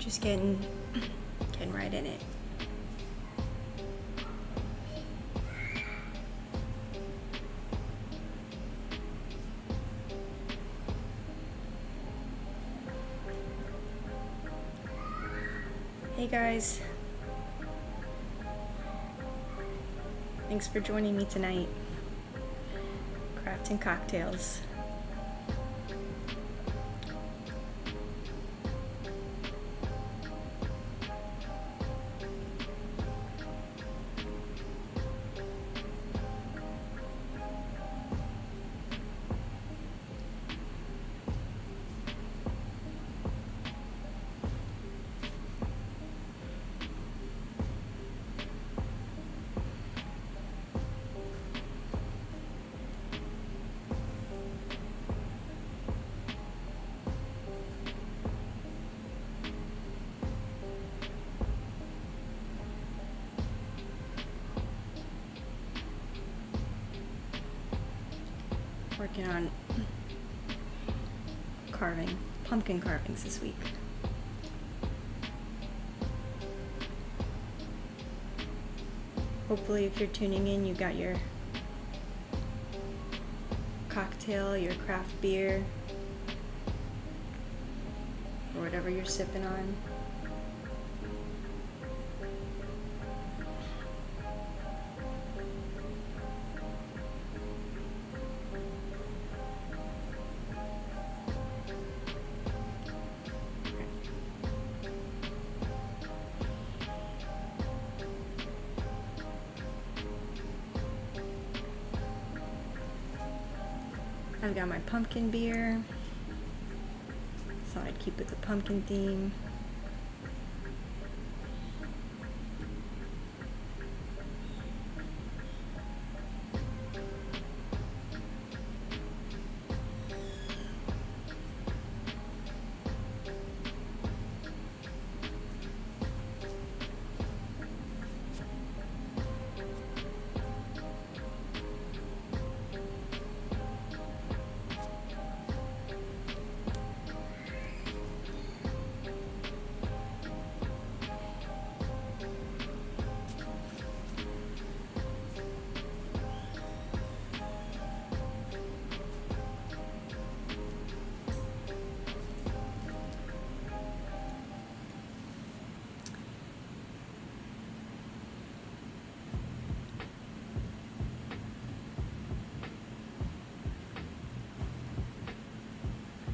Just getting right in it. Hey guys, thanks for joining me tonight. Crafting cocktails. Working on pumpkin carvings this week. Hopefully if you're tuning in, you got your cocktail, your craft beer, or whatever you're sipping on. I've got my pumpkin beer. Thought I'd keep it the pumpkin theme.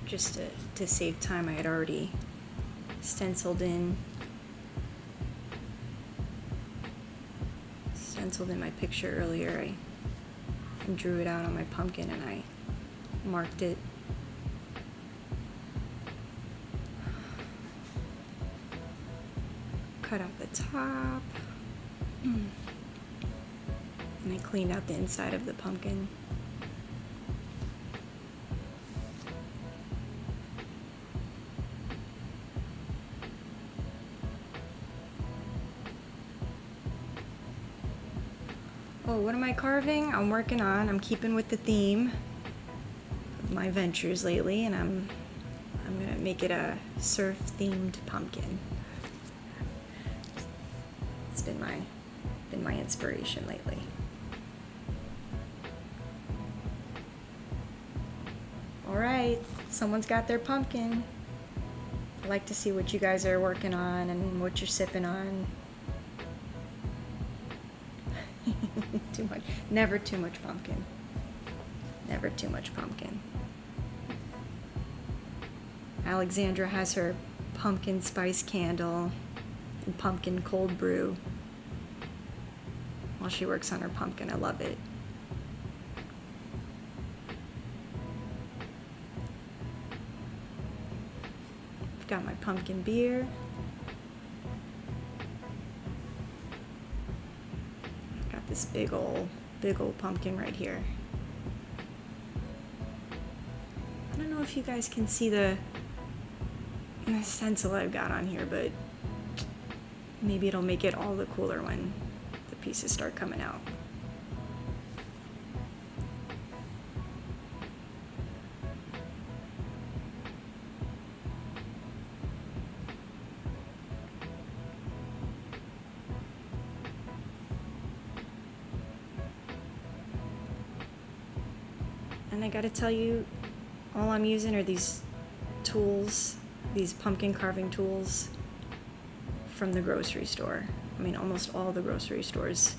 Just to save time, I had already stenciled in my picture earlier. I drew it out on my pumpkin and I marked it. Cut out the top. And I cleaned out the inside of the pumpkin. Oh, what am I carving? I'm keeping with the theme of my ventures lately, and I'm gonna make it a surf-themed pumpkin. It's been my inspiration lately. All right, someone's got their pumpkin. I like to see what you guys are working on and what you're sipping on. Too much. Never too much pumpkin. Never too much pumpkin. Alexandra has her pumpkin spice candle and pumpkin cold brew while she works on her pumpkin. I love it. I've got my pumpkin beer. This big old pumpkin right here. I don't know if you guys can see the stencil I've got on here, but maybe it'll make it all the cooler when the pieces start coming out. And I gotta tell you, all I'm using are these tools, these pumpkin carving tools from the grocery store. I mean, almost all the grocery stores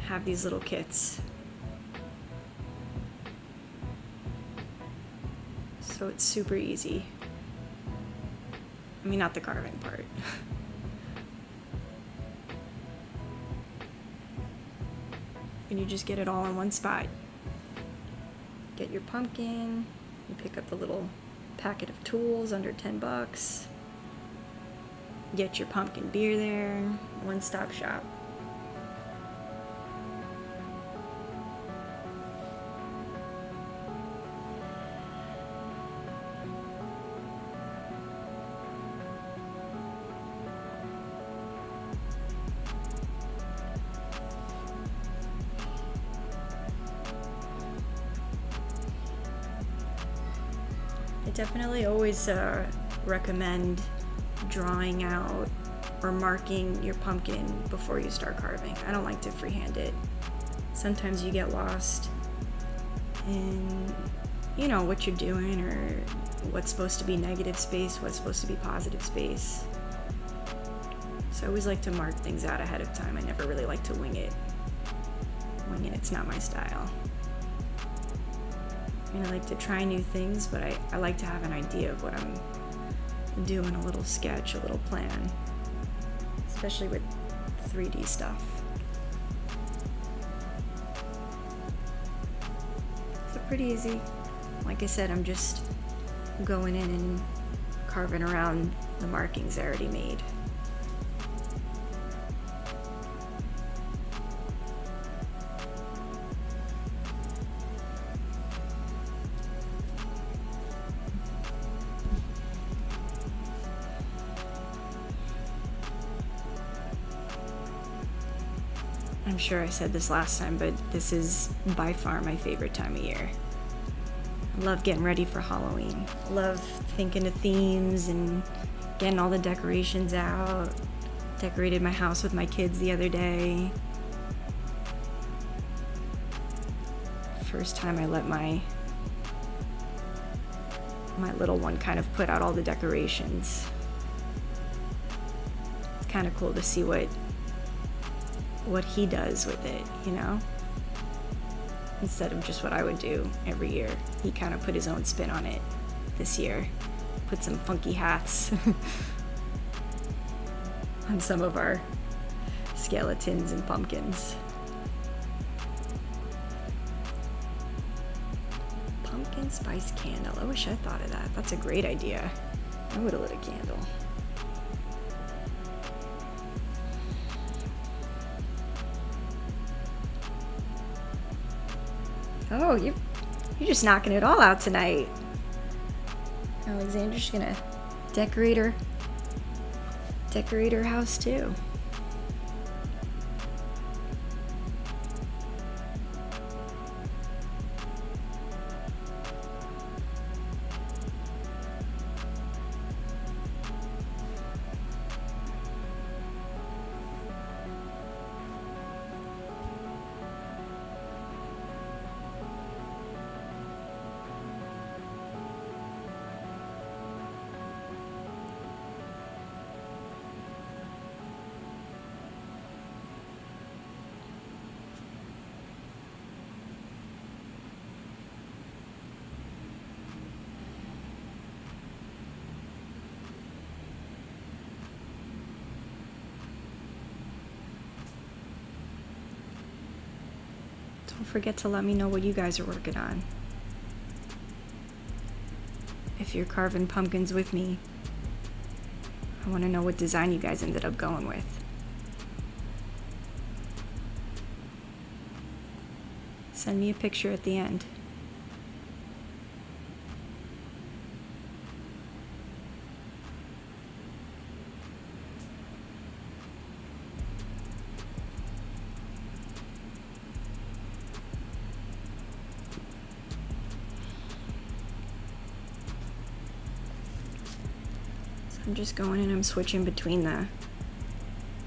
have these little kits. So it's super easy. I mean, not the carving part. And you just get it all in one spot. Get your pumpkin, you pick up the little packet of tools under $10. Get your pumpkin beer there, one-stop shop. I definitely always recommend drawing out or marking your pumpkin before you start carving. I don't like to freehand it. Sometimes you get lost in, you know, what you're doing or what's supposed to be negative space, what's supposed to be positive space. So I always like to mark things out ahead of time. I never really like to wing it. Winging it's not my style. I mean, I like to try new things, but I like to have an idea of what I'm doing, a little sketch, a little plan, especially with 3D stuff. So pretty easy. Like I said, I'm just going in and carving around the markings I already made. I'm sure I said this last time, but this is by far my favorite time of year. I love getting ready for Halloween. I love thinking of themes and getting all the decorations out. Decorated my house with my kids the other day. First time I let my little one kind of put out all the decorations. It's kind of cool to see what he does with it, you know? Instead of just what I would do every year. He kind of put his own spin on it this year. Put some funky hats on some of our skeletons and pumpkins. Pumpkin spice candle. I wish I thought of that. That's a great idea. I would have lit a candle. Oh, you're just knocking it all out tonight. Alexandra's gonna decorate her house too. Don't forget to let me know what you guys are working on. If you're carving pumpkins with me, I want to know what design you guys ended up going with. Send me a picture at the end. I'm just going and I'm switching between the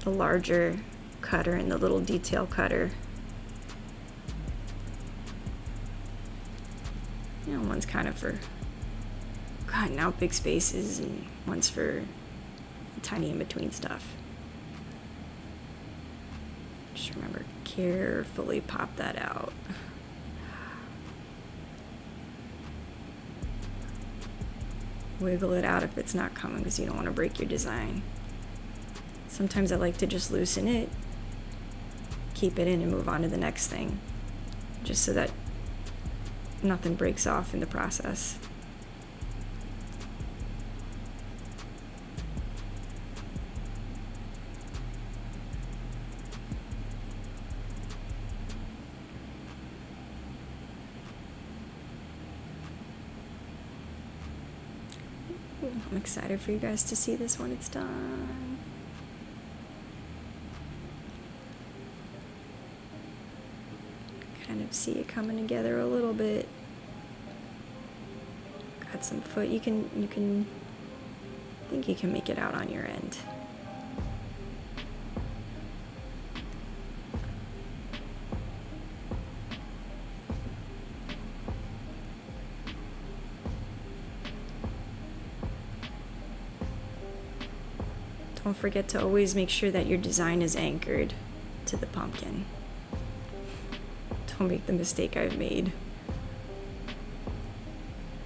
larger cutter and the little detail cutter. one's kind of for cutting out big spaces, and one's for tiny in-between stuff. Just remember, carefully pop that out. Wiggle it out if it's not coming, because you don't want to break your design. Sometimes I like to just loosen it, keep it in, and move on to the next thing, just so that nothing breaks off in the process. I'm excited for you guys to see this when it's done. Kind of see it coming together a little bit. Got some foot. You can I think you can make it out on your end. Don't forget to always make sure that your design is anchored to the pumpkin. Don't make the mistake I've made,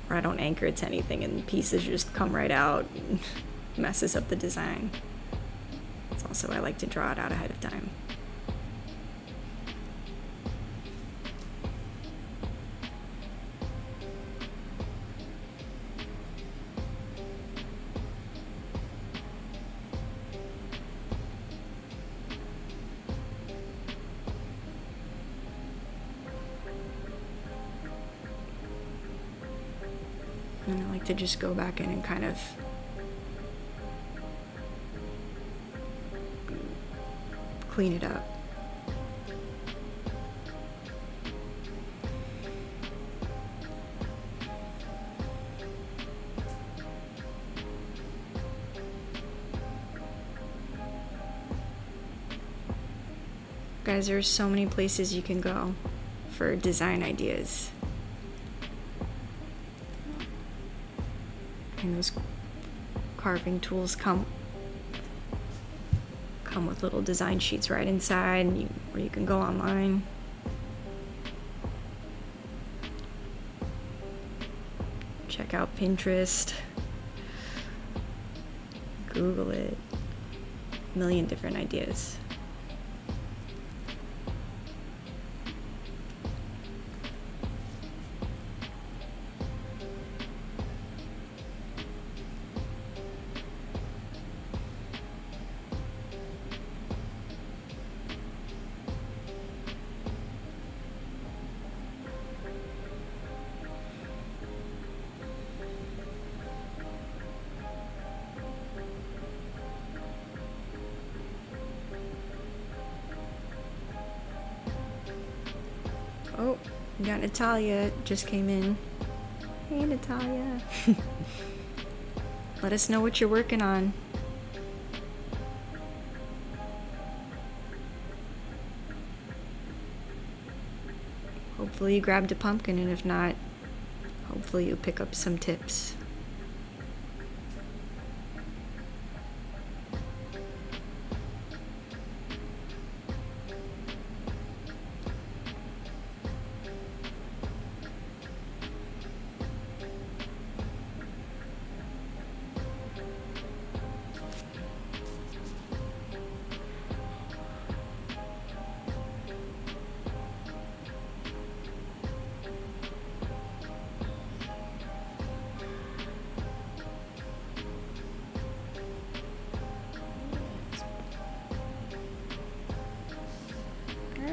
where I don't anchor it to anything and pieces just come right out and messes up the design. It's also why I like to draw it out ahead of time. And I like to just go back in and kind of clean it up. Guys, there's so many places you can go for design ideas. And those carving tools come with little design sheets right inside, and where you can go online. Check out Pinterest. Google it. A million different ideas. Oh, we got Natalia, just came in. Hey, Natalia. Let us know what you're working on. Hopefully you grabbed a pumpkin, and if not, hopefully you pick up some tips.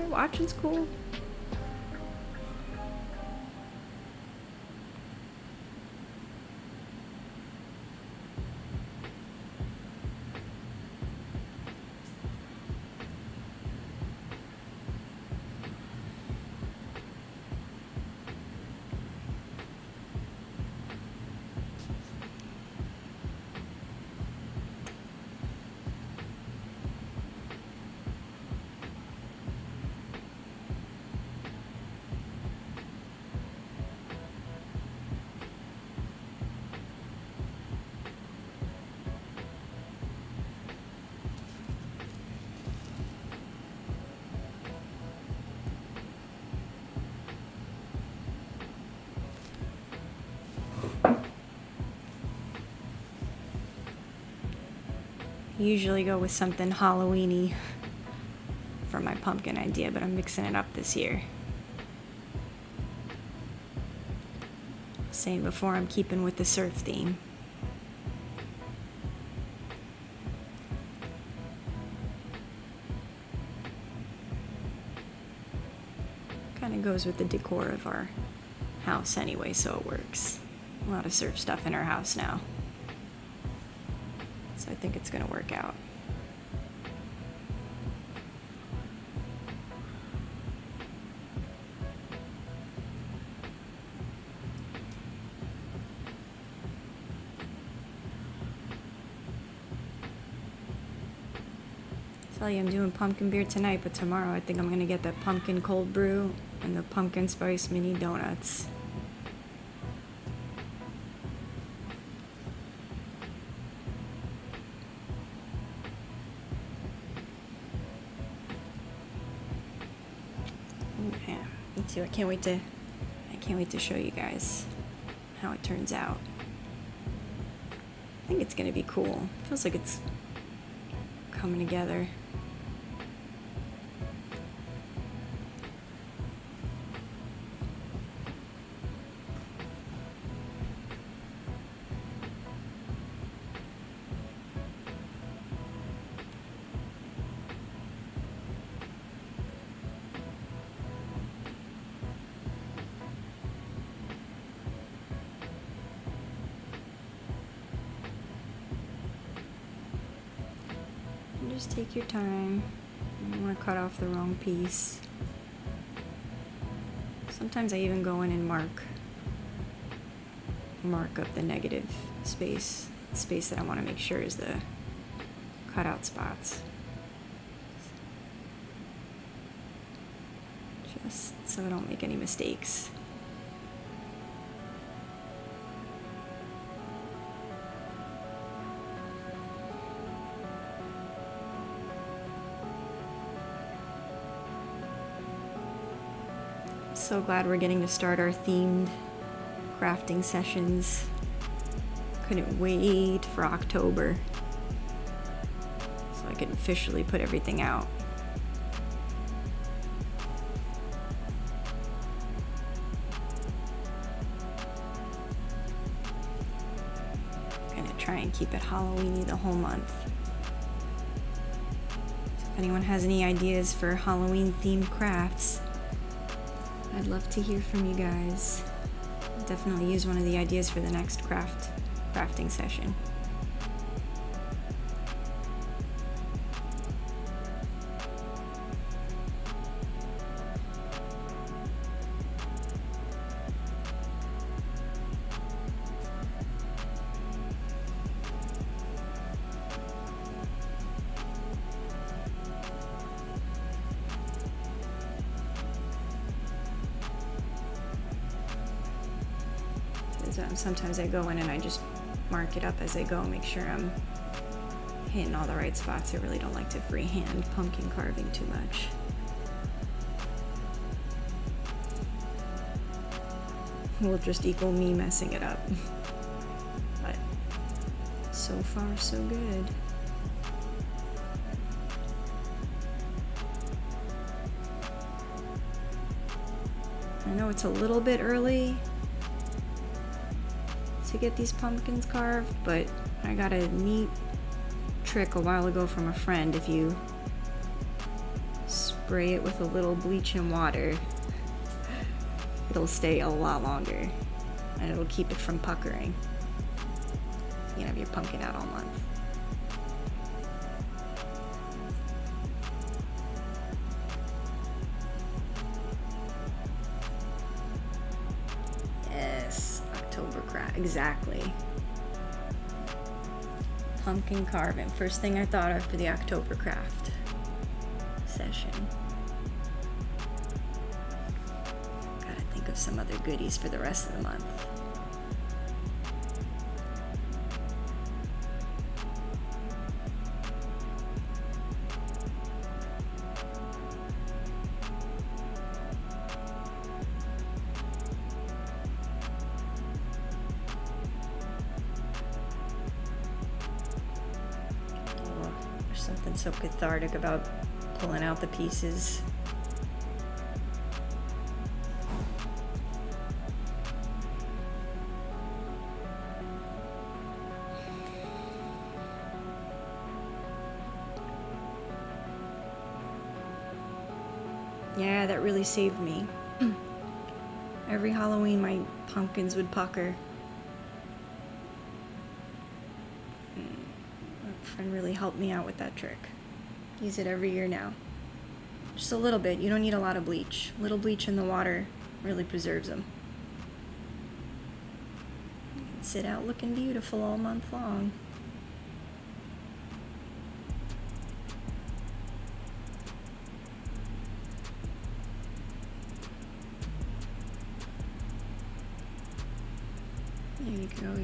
Watching's cool. usually go with something Halloween-y for my pumpkin idea, but I'm mixing it up this year. Saying before, I'm keeping with the surf theme. Kind of goes with the decor of our house anyway, so it works. A lot of surf stuff in our house now. So I think it's gonna work out. Tell you I'm doing pumpkin beer tonight, but tomorrow I think I'm gonna get the pumpkin cold brew and the pumpkin spice mini donuts. Ooh, yeah, me too. I can't wait to show you guys how it turns out. I think it's gonna be cool. Feels like it's coming together. Just take your time. You don't want to cut off the wrong piece. Sometimes I even go in and mark up the negative space that I want to make sure is the cutout spots. Just so I don't make any mistakes. So glad we're getting to start our themed crafting sessions. Couldn't wait for October so I could officially put everything out. Gonna try and keep it Halloween-y the whole month. So if anyone has any ideas for Halloween themed crafts, I'd love to hear from you guys. Definitely use one of the ideas for the next crafting session. Sometimes I go in and I just mark it up as I go, make sure I'm hitting all the right spots. I really don't like to freehand pumpkin carving too much. Will just equal me messing it up. But so far, so good. I know it's a little bit early to get these pumpkins carved, but I got a neat trick a while ago from a friend. If you spray it with a little bleach and water, it'll stay a lot longer and it'll keep it from puckering. You can have your pumpkin out all month. Exactly. Pumpkin carving. First thing I thought of for the October craft session. Gotta think of some other goodies for the rest of the month. Something so cathartic about pulling out the pieces. Yeah, that really saved me. Every Halloween, my pumpkins would pucker. A friend really helped me out with that trick. Use it every year now. Just a little bit. You don't need a lot of bleach. A little bleach in the water really preserves them. You can sit out looking beautiful all month long. There you go.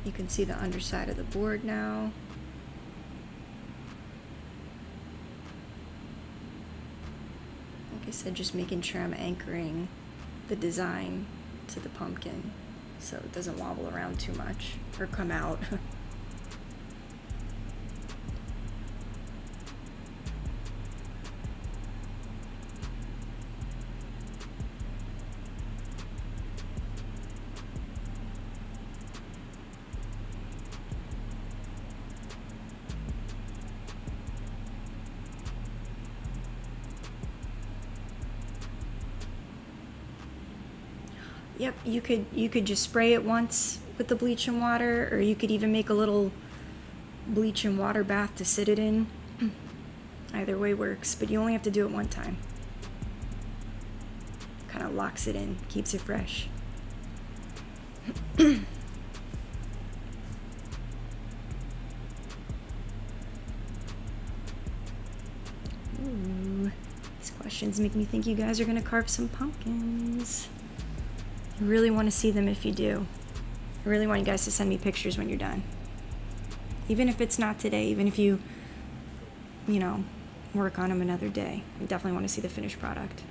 You can see the underside of the board now. Like I said, just making sure I'm anchoring the design to the pumpkin so it doesn't wobble around too much or come out. Yep, you could just spray it once with the bleach and water, or you could even make a little bleach and water bath to sit it in. Either way works, but you only have to do it one time. Kind of locks it in, keeps it fresh. Ooh, these questions make me think you guys are gonna carve some pumpkins. I really want to see them if you do. I really want you guys to send me pictures when you're done. Even if it's not today, even if you work on them another day. I definitely want to see the finished product.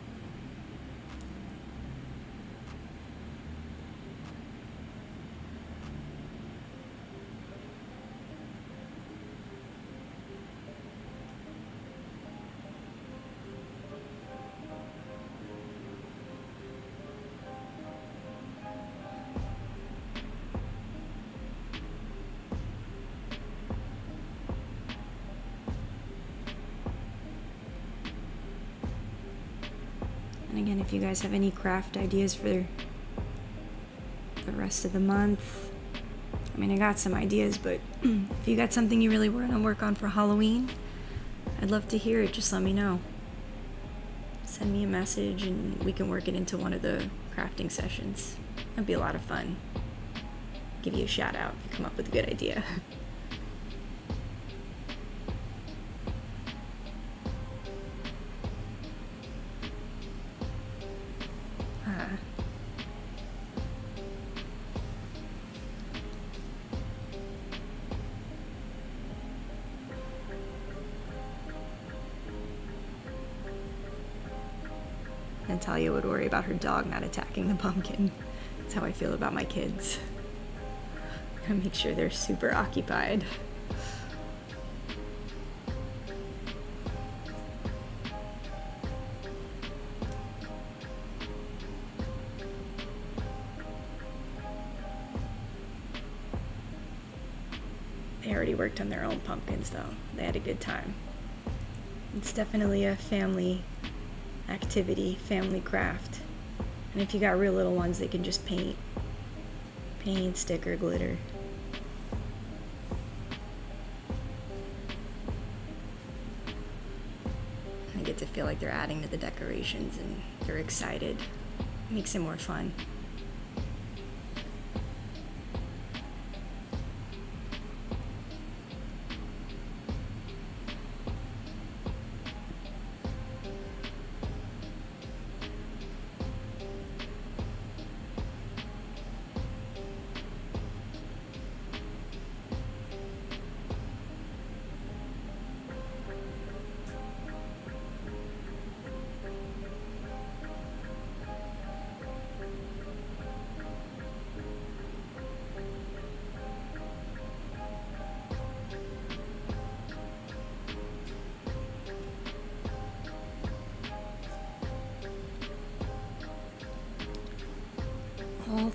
And again, if you guys have any craft ideas for the rest of the month, I mean, I got some ideas, but if you got something you really want to work on for Halloween, I'd love to hear it. Just let me know. Send me a message and we can work it into one of the crafting sessions. It'd be a lot of fun. Give you a shout out if you come up with a good idea. Natalia would worry about her dog not attacking the pumpkin. That's how I feel about my kids. I make sure they're super occupied. They already worked on their own pumpkins though. They had a good time. It's definitely a family activity, family craft. And if you got real little ones, they can just paint, sticker, glitter. I get to feel like they're adding to the decorations and they're excited. Makes it more fun.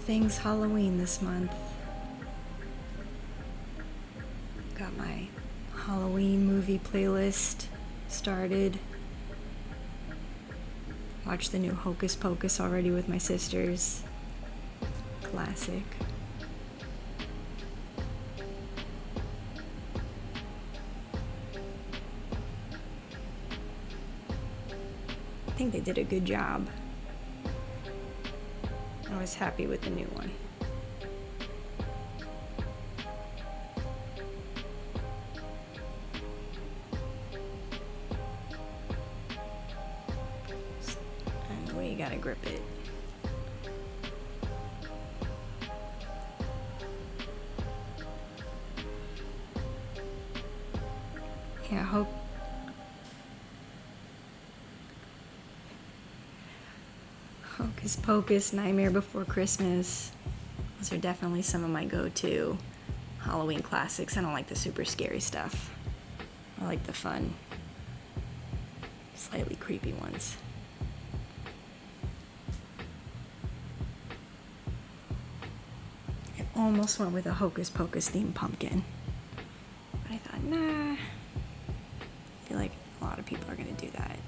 things Halloween this month. Got my Halloween movie playlist started. Watched the new Hocus Pocus already with my sisters. Classic. I think they did a good job. I was happy with the new one. And the way you gotta grip it. Yeah, Hocus Pocus, Nightmare Before Christmas. Those are definitely some of my go-to Halloween classics. I don't like the super scary stuff. I like the fun, slightly creepy ones. I almost went with a Hocus Pocus themed pumpkin, but I thought, nah. I feel like a lot of people are gonna do that.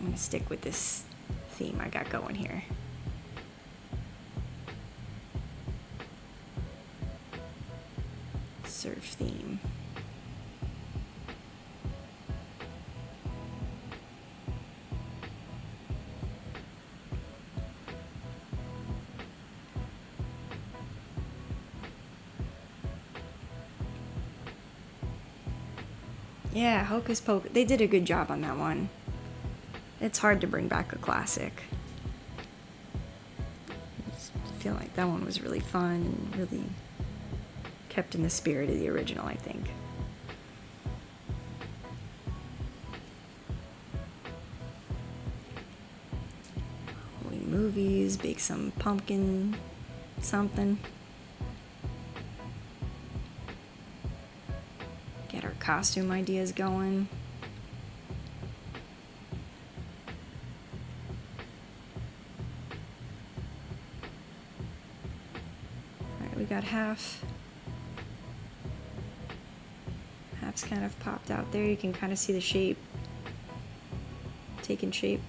I'm gonna stick with this theme I got going here. Surf theme. Yeah, Hocus Pocus. They did a good job on that one. It's hard to bring back a classic. I just feel like that one was really fun and really kept in the spirit of the original, I think. Halloween movies, bake some pumpkin something. Get our costume ideas going. We got half's kind of popped out there. You can kind of see the shape taking shape.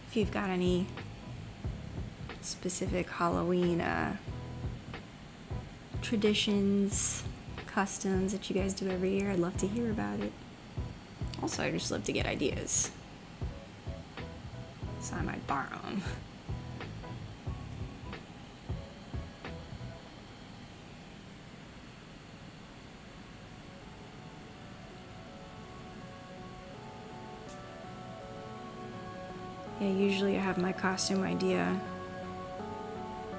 If you've got any specific Halloween traditions, customs that you guys do every year, I'd love to hear about it. Also, I just love to get ideas, so I might borrow them. Yeah, usually I have my costume idea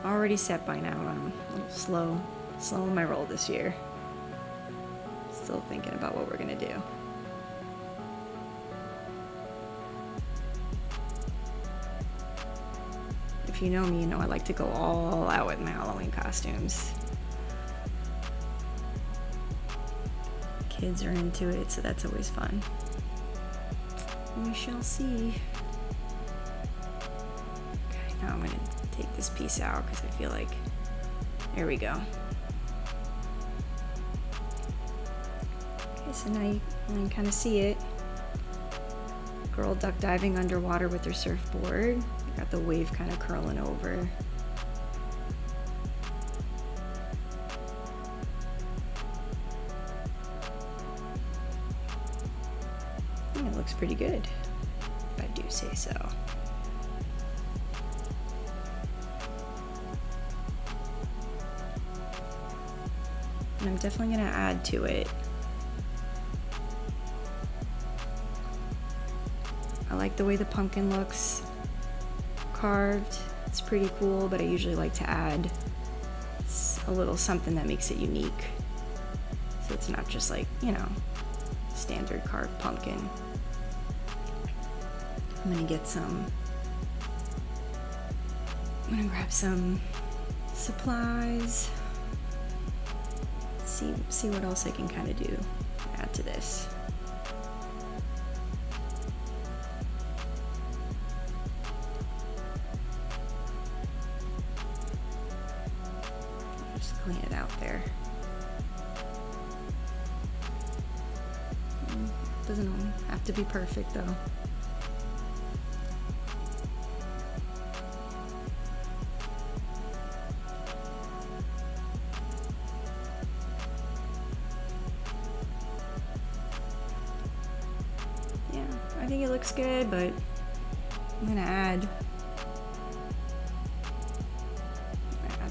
already set by now. I'm a little slow in my roll this year. Still thinking about what we're gonna do. If you know me, you know I like to go all out with my Halloween costumes. Kids are into it, so that's always fun. We shall see. Now I'm gonna take this piece out because I feel like, there we go. Okay, so now you can kind of see it. Girl duck diving underwater with her surfboard. Got the wave kind of curling over. And it looks pretty good, if I do say so. and I'm definitely gonna add to it. I like the way the pumpkin looks carved. It's pretty cool, but I usually like to add a little something that makes it unique. So it's not just like, you know, standard carved pumpkin. I'm gonna grab some supplies. See what else I can kind of do, add to this. Just clean it out there. Doesn't have to be perfect though. I think it looks good, but I'm gonna add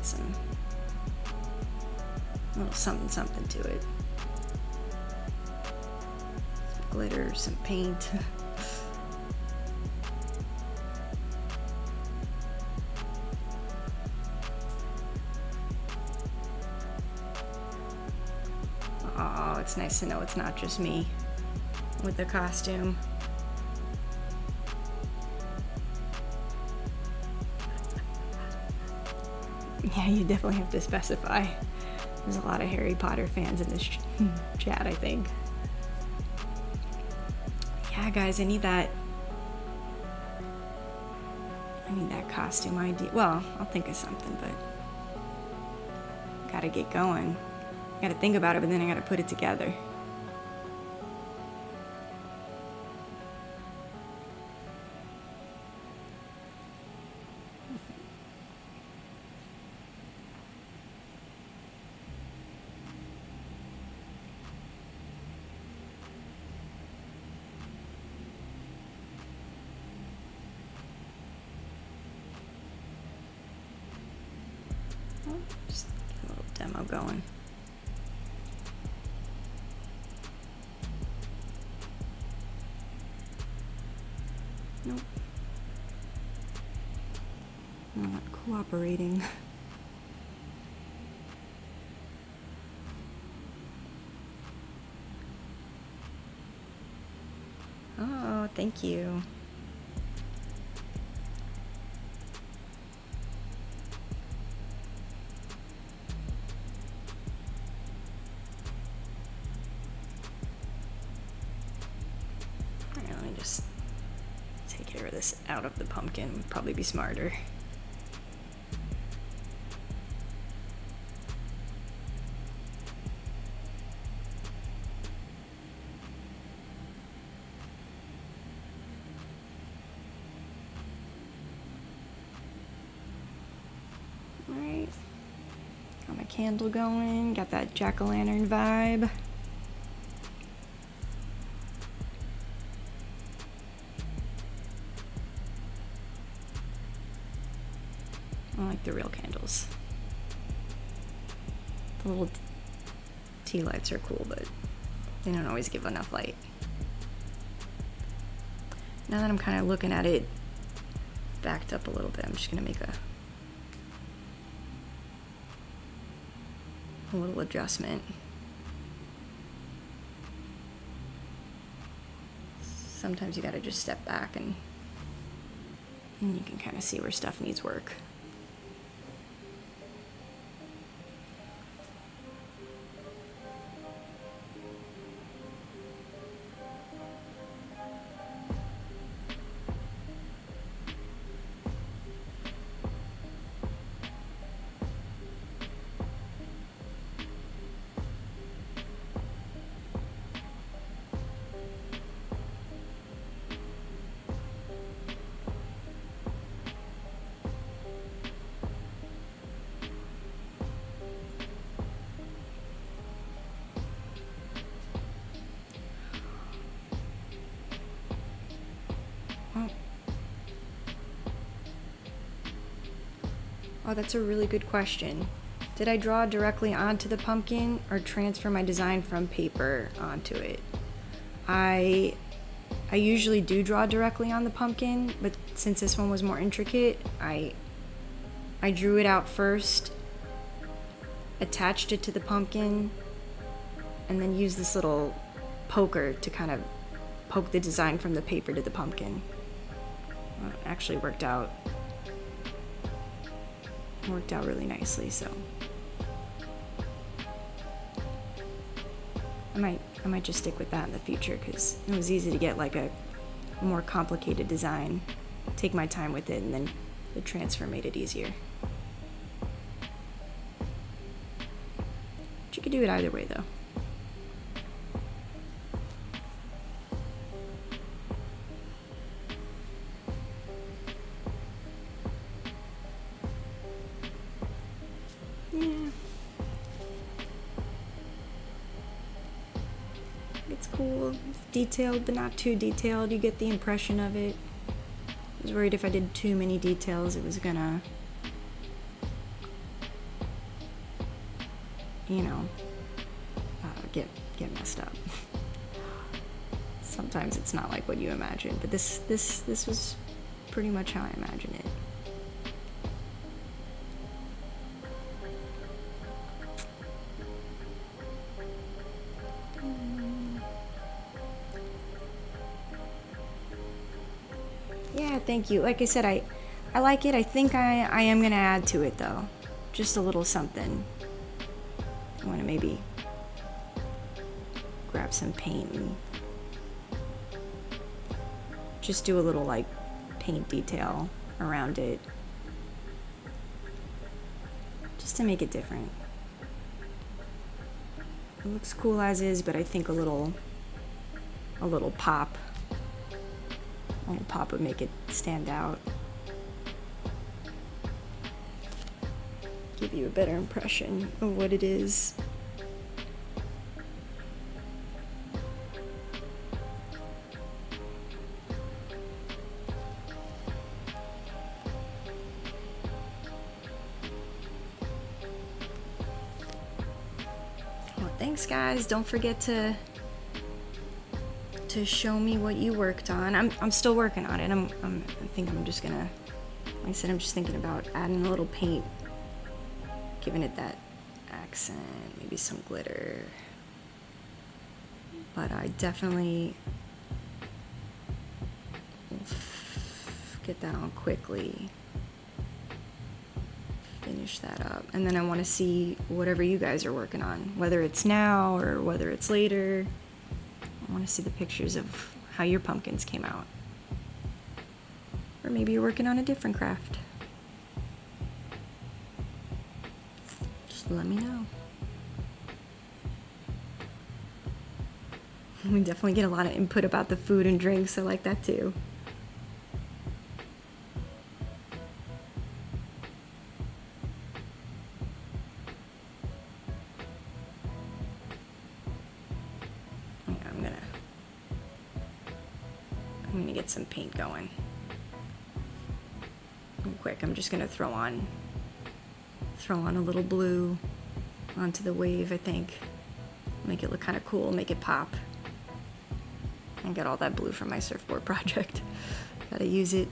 some little something to it. Some glitter, some paint. Oh, it's nice to know it's not just me with the costume. Yeah, you definitely have to specify. There's a lot of Harry Potter fans in this chat, I think. Yeah, guys, I need that costume idea. Well, I'll think of something, but gotta get going. Gotta think about it, but then I gotta put it together. Just get a little demo going. Nope. Not cooperating. Oh, thank you. Just take care of this out of the pumpkin, would probably be smarter. Alright, got my candle going, got that jack-o'-lantern vibe. I like the real candles. The little tea lights are cool, but they don't always give enough light. Now that I'm kind of looking at it backed up a little bit, I'm just gonna make a little adjustment. Sometimes you gotta just step back and you can kind of see where stuff needs work. Oh, that's a really good question. Did I draw directly onto the pumpkin or transfer my design from paper onto it? I usually do draw directly on the pumpkin, but since this one was more intricate, I drew it out first, attached it to the pumpkin, and then used this little poker to kind of poke the design from the paper to the pumpkin. Well, it actually worked out really nicely, so I might just stick with that in the future, because it was easy to get like a more complicated design, take my time with it, and then the transfer made it easier. But you could do it either way though. Yeah. It's cool. It's detailed, but not too detailed. You get the impression of it. I was worried if I did too many details, it was gonna, get messed up. Sometimes it's not like what you imagine, but this was pretty much how I imagine it. Yeah, thank you. Like I said, I like it. I think I am gonna add to it though, just a little something. I want to maybe grab some paint and just do a little like paint detail around it, just to make it different. It looks cool as is, but I think a little pop would make it stand out, give you a better impression of what it is. Well, thanks guys. Don't forget to show me what you worked on. I'm still working on it. I think I'm just gonna, like I said, I'm just thinking about adding a little paint, giving it that accent, maybe some glitter. But I definitely will get that on quickly, finish that up, and then I want to see whatever you guys are working on, whether it's now or whether it's later. I want to see the pictures of how your pumpkins came out. Or maybe you're working on a different craft. Just let me know. We definitely get a lot of input about the food and drinks. I like that too. I'm gonna get some paint going. Real quick, I'm just gonna throw on a little blue onto the wave, I think. Make it look kind of cool, make it pop. I got all that blue from my surfboard project. Gotta use it.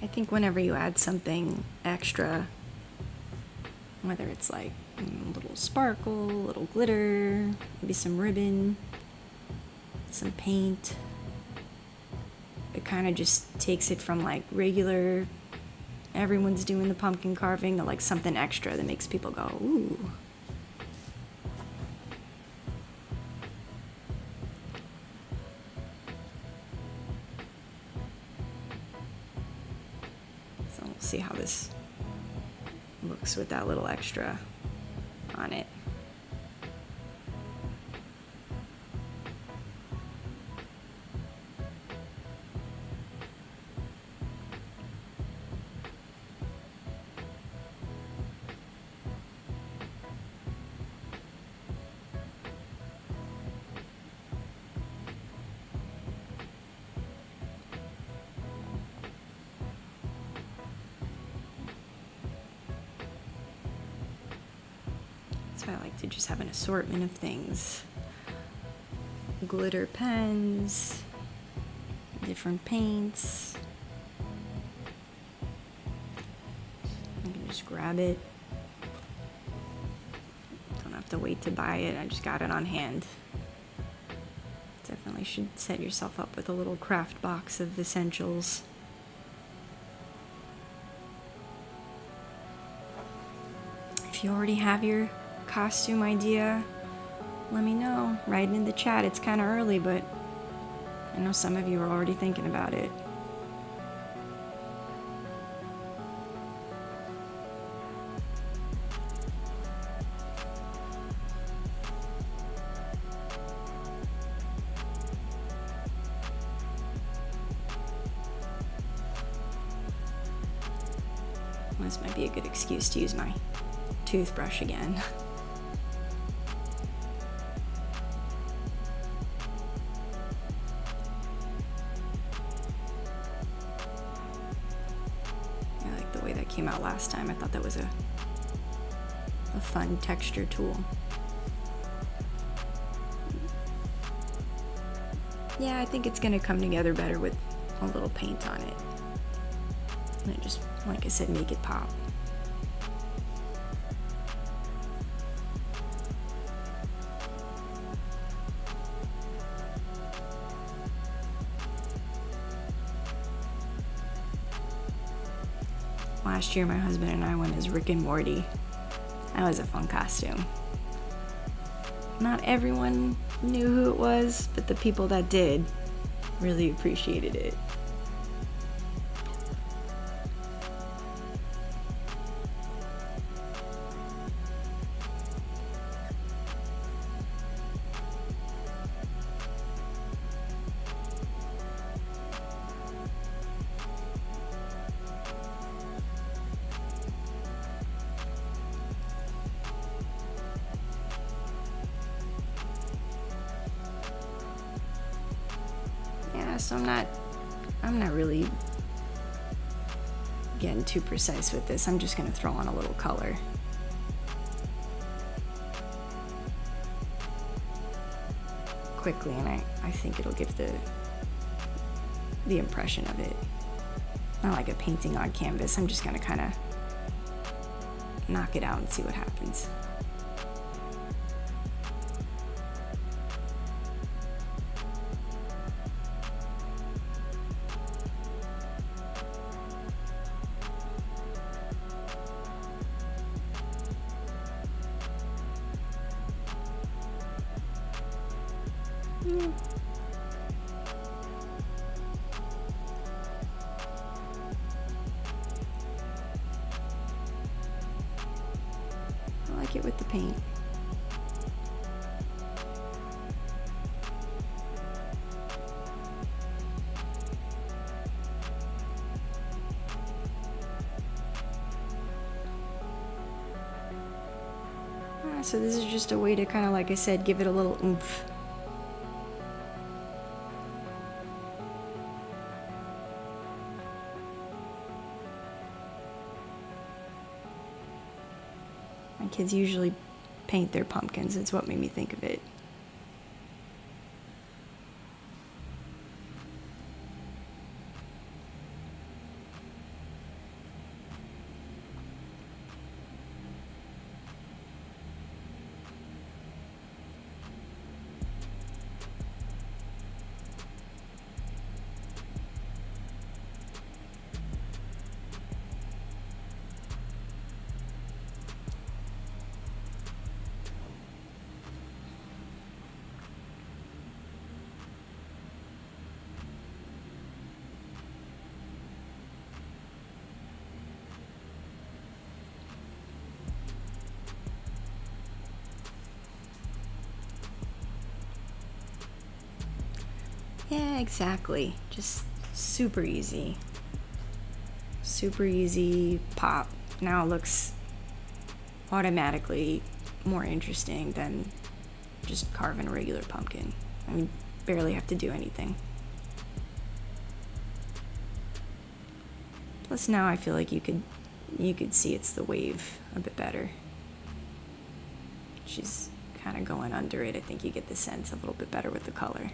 I think whenever you add something extra, whether it's like a little sparkle, a little glitter, maybe some ribbon, some paint, it kind of just takes it from like regular, everyone's doing the pumpkin carving, to like something extra that makes people go, ooh. So we'll see how this looks with that little extra on it. So I like to just have an assortment of things. Glitter pens, different paints. I can just grab it. Don't have to wait to buy it, I just got it on hand. Definitely should set yourself up with a little craft box of essentials. If you already have your costume idea, let me know. Write it in the chat. It's kind of early, but I know some of you are already thinking about it. This might be a good excuse to use my toothbrush again. I like the way that came out last time. I thought that was a fun texture tool. Yeah, I think it's gonna come together better with a little paint on it. And just, like I said, make it pop. Last year, my husband and I went as Rick and Morty. That was a fun costume. Not everyone knew who it was, but the people that did really appreciated it. So I'm not really getting too precise with this. I'm just gonna throw on a little color. Quickly, and I think it'll give the impression of it. Not like a painting on canvas. I'm just gonna kind of knock it out and see what happens. I like it with the paint. So this is just a way to kind of, like I said, give it a little oomph. My kids usually paint their pumpkins. It's what made me think of it. Yeah, exactly. Just super easy. Super easy pop. Now it looks automatically more interesting than just carving a regular pumpkin. I mean, barely have to do anything. Plus now I feel like you could see it's the wave a bit better. she's kind of going under it. I think you get the sense a little bit better with the color.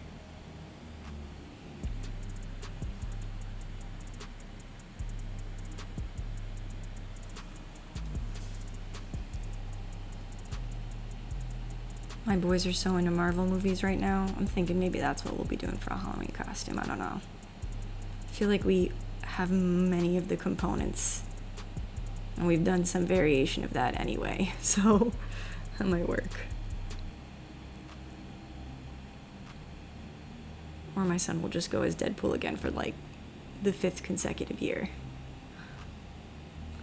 My boys are so into Marvel movies right now. I'm thinking maybe that's what we'll be doing for a Halloween costume. I don't know. I feel like we have many of the components, and we've done some variation of that anyway, so that might work. Or my son will just go as Deadpool again for like the 5th consecutive year.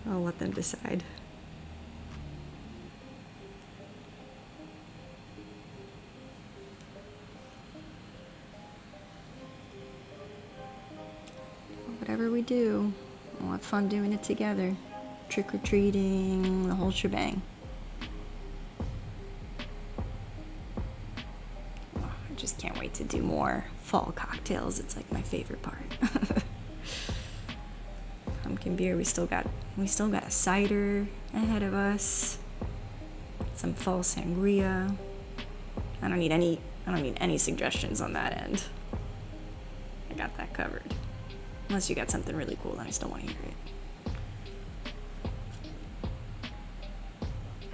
I'll let them decide. Whatever we do, we'll have fun doing it together. Trick-or-treating, the whole shebang. Oh, I just can't wait to do more fall cocktails. It's like my favorite part. Pumpkin beer, we still got a cider ahead of us. Some fall sangria. I don't need any suggestions on that end. I got that covered. Unless you got something really cool, then I still want to hear it.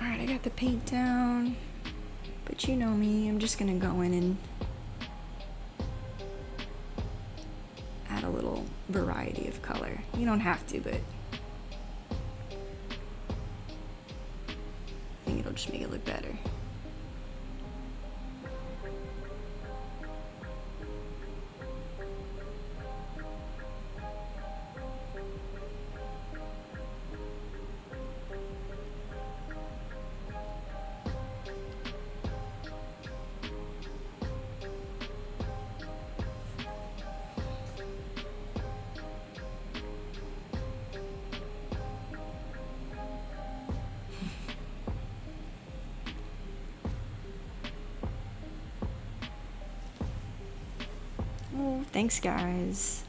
Alright, I got the paint down. But you know me, I'm just gonna go in and add a little variety of color. You don't have to, but I think it'll just make it look better. Oh, thanks guys.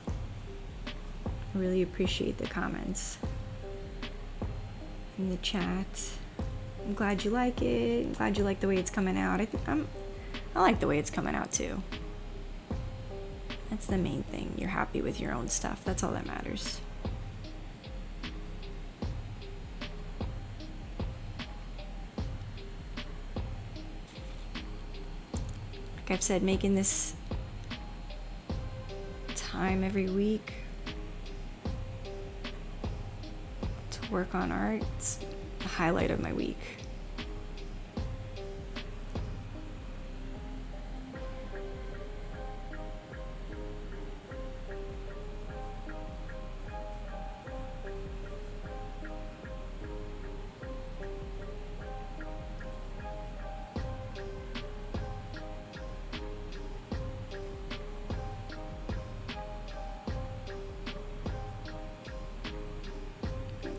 I really appreciate the comments in the chat. I'm glad you like it. I'm glad you like the way it's coming out. I like the way it's coming out too. That's the main thing. You're happy with your own stuff. That's all that matters. Like I've said, making this time every week to work on art, it's the highlight of my week.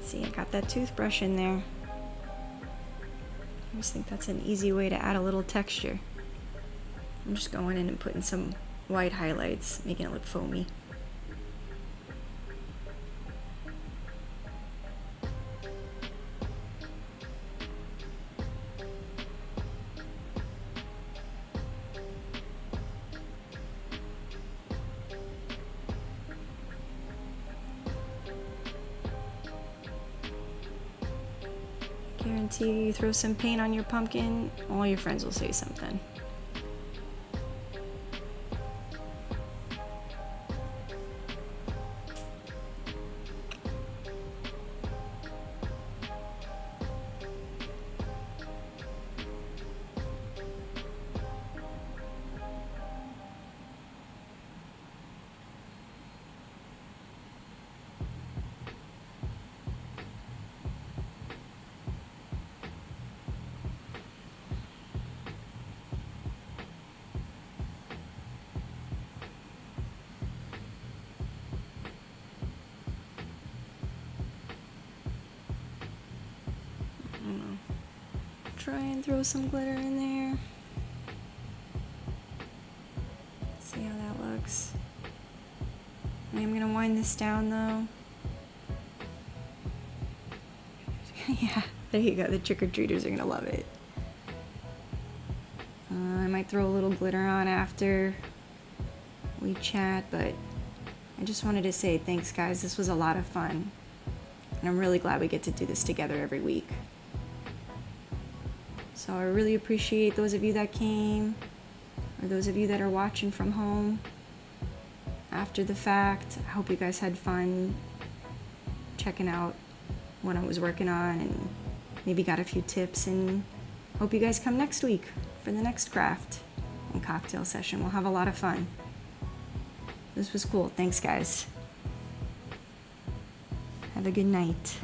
See, I got that toothbrush in there. I just think that's an easy way to add a little texture. I'm just going in and putting some white highlights, making it look foamy. Guarantee you throw some paint on your pumpkin, all your friends will say something. Try and throw some glitter in there. See how that looks. I'm gonna wind this down though. Yeah, there you go. The trick-or-treaters are gonna love it. I might throw a little glitter on after we chat, but I just wanted to say thanks, guys. This was a lot of fun, and I'm really glad we get to do this together every week. So I really appreciate those of you that came, or those of you that are watching from home after the fact. I hope you guys had fun checking out what I was working on and maybe got a few tips, and hope you guys come next week for the next craft and cocktail session. We'll have a lot of fun. This was cool. Thanks, guys. Have a good night.